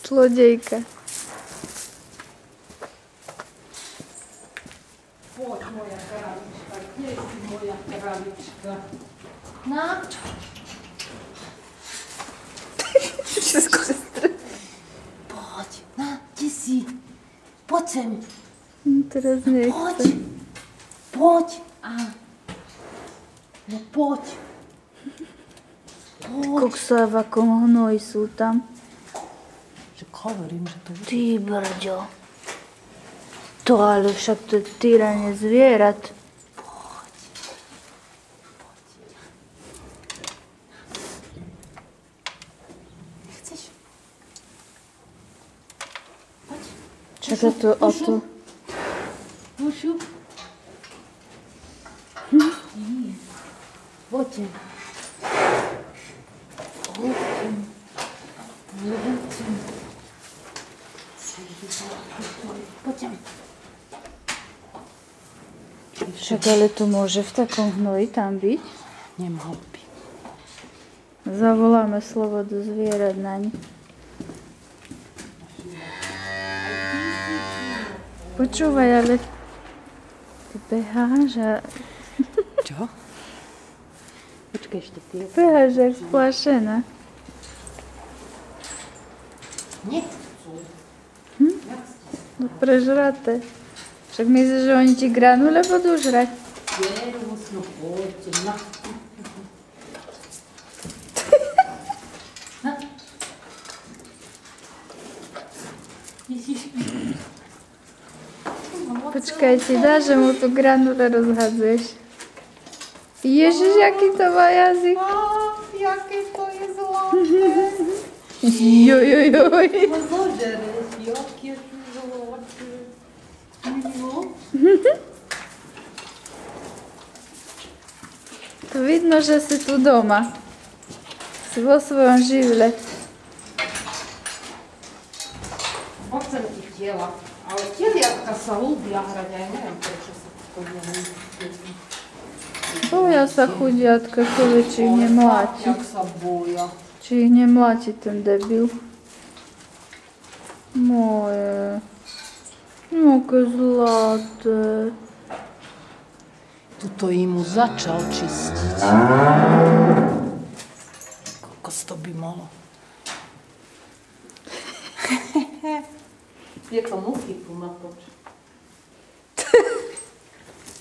Zlodejka. Poď, moja králička, kde si moja králička? Na? Všetko sestra. Poď, na, kde si? Poď sem. Teraz nechce. Poď. Poď. No poď. Poď. Koksa, v akom hnoji sú tam. Že hovorím, že to... Ty brďo. To ale však to je týranie zvierat. Poď. Nechceš? Poď. Čaká to o to. Mušu. Poďte. Poďte. Však ale to môže v takom hnoji tam byť. Nemal by. Zavoláme slobodu zvierat naň. Počúvaj, ale ty beháš a Čo? Počkaj ešte ty. beháš jak splašená. Nechcú. No prežraté. Však myslíš, že oni ti granule budú žrať? Servus, no poďte, na. Počkaj, ti dá, že mu tu granule rozhadzuješ. Ježiš, aký to má jazyk. Jaké to je zlaté. Jojojoj. No zožereš, jaké to zlaté. No. To vidno, že si tu doma. Si vo svojom živle. Chcem ti tela, ale teliatka sa ľúbia hrať, aj neviem, prečo sa to neviem. Boja sa chudiatka, kole, či ich nemláti. Jak sa boja. Či ich nemláti ten debil. Moje. Aké zlaté. Tuto im začal čistiť. Kokos to by malo. Je to muchy tu na poč.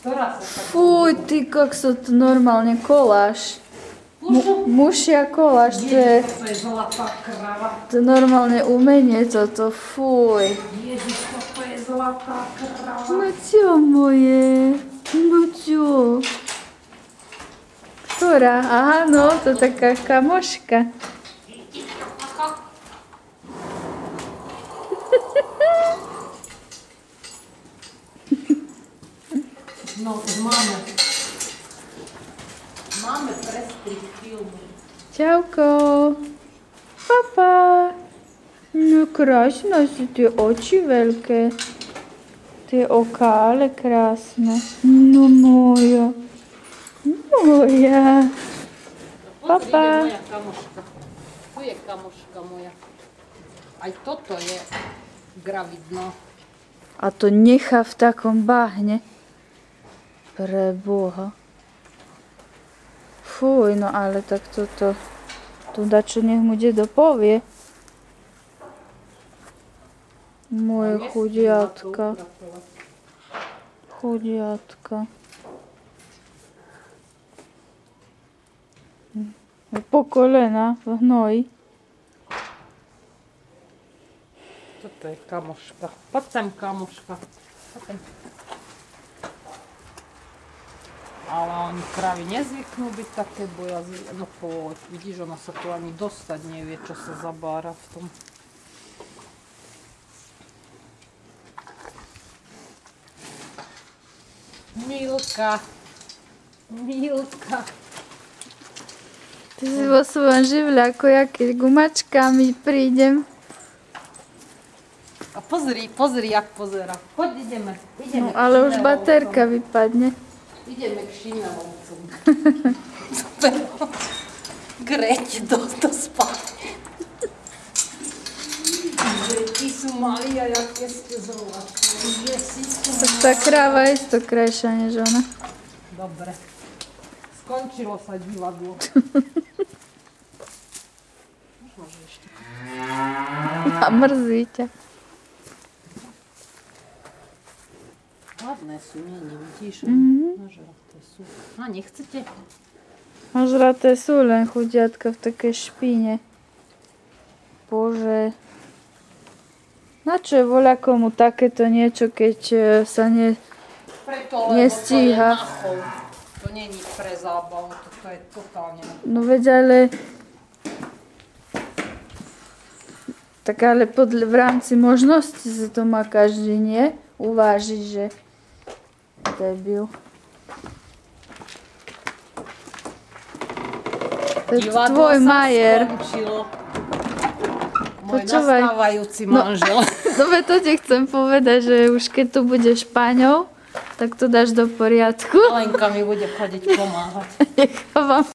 Ktorá sa tak... Fuj, ty kokso, to normálne koláš. Mušia koláš, to je... To je zlatá krava. To je normálne umenie toto, fuj. Ježiš, toto je zlatá krava. No čo moje? No čo? Ktorá? Aha, no, to taká kamoška. No, máme prestrih filmu. Čauko. Papa. No krásne sú tie oči veľké. Tie oká, ale krásne. No moja. Moja. Papa. Moja kamoška. Tu je kamoška moja. Aj toto je gravidná. A to nechá v takom bahne. Pre Boha. Fuj, no ale tak toto... Tu dačo nech mu dedo povie. Moje chudiatka. Chudiatka. Po kolena v hnoji. Toto je kamoška. Poď sem, kamoška. Poď sem. Ale oni kravy nezvyknú byť také bojazlivé. No poď, vidíš, ona sa tu ani dostať nevie, čo sa zabára v tom. Milka. Milka. Ty si vo svojom živle, ako ja, keď gumačkami prídem. A pozri, jak pozera. Poď, ideme. No, ale už baterka vypadne. Ideme k šinelovcom. Super. Greť do spálne. sú malí a jaké ste zrovnačili. Tak tá kráva je to krajšia než ona. Dobre. Skončilo sa divadlo. Možno, že ešte. A mrzí ťa. Hladné sú, nie vidíš? Nažraté sú. A nechcete? Nažraté sú len chudiatka v takej špíne. Bože. Na čo je voľakomu takéto niečo, keď sa Preto, lebo nestíha? to je na chov. To není pre zábavu, toto je totálne... No veď ale... Tak ale v rámci možnosti sa to má každý, nie? Uvážiť, že... Debil. To je tvoj majer. Môj Počúvaj. nastávajúci manžel. Dobre, to ti chcem povedať, že už keď tu budeš paňou, tak to dáš do poriadku. Lenka mi bude chodiť pomáhať. Nechávam